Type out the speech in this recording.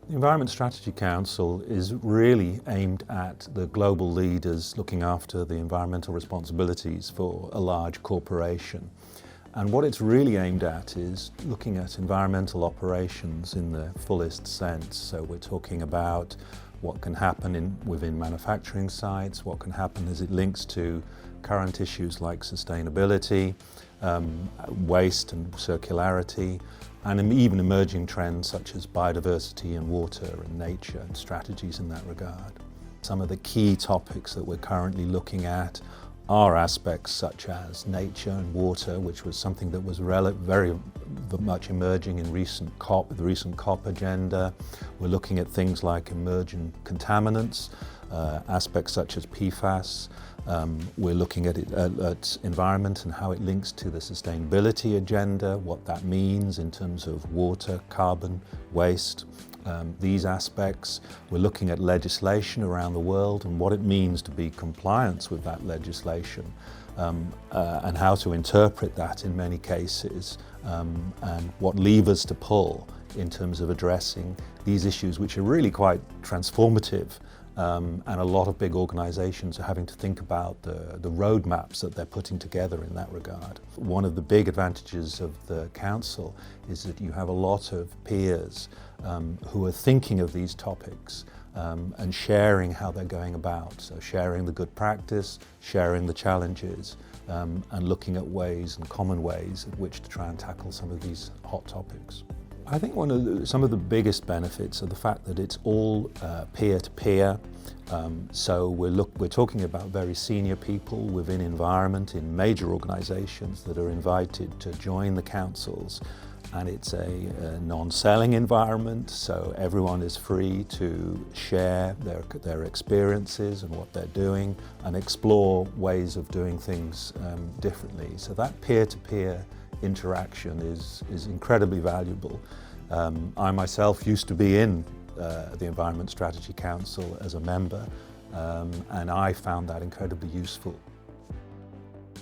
The Environment Strategy Council is really aimed at the global leaders looking after the environmental responsibilities for a large corporation. And what it's really aimed at is looking at environmental operations in the fullest sense. So we're talking about what can happen within manufacturing sites, what can happen as it links to current issues like sustainability, waste and circularity, and even emerging trends such as biodiversity and water and nature and strategies in that regard. Some of the key topics that we're currently looking at are aspects such as nature and water, which was something that was very much emerging in the recent COP agenda. We're looking at things like emerging contaminants, aspects such as PFAS. We're looking at environment and how it links to the sustainability agenda, what that means in terms of water, carbon, waste, these aspects. We're looking at legislation around the world and what it means to be compliant with that legislation, and how to interpret that in many cases, and what levers to pull in terms of addressing these issues, which are really quite transformative. And a lot of big organisations are having to think about the roadmaps that they're putting together in that regard. One of the big advantages of the Council is that you have a lot of peers who are thinking of these topics and sharing how they're going about. So sharing the good practice, sharing the challenges, and looking at ways and common ways at which to try and tackle some of these hot topics. I think some of the biggest benefits are the fact that it's all peer-to-peer. So we're talking about very senior people within environment in major organisations that are invited to join the councils, and it's a non-selling environment, so everyone is free to share their experiences and what they're doing and explore ways of doing things differently. So that peer-to-peer interaction is incredibly valuable. I myself used to be in the Environment Strategy Council as a member, and I found that incredibly useful.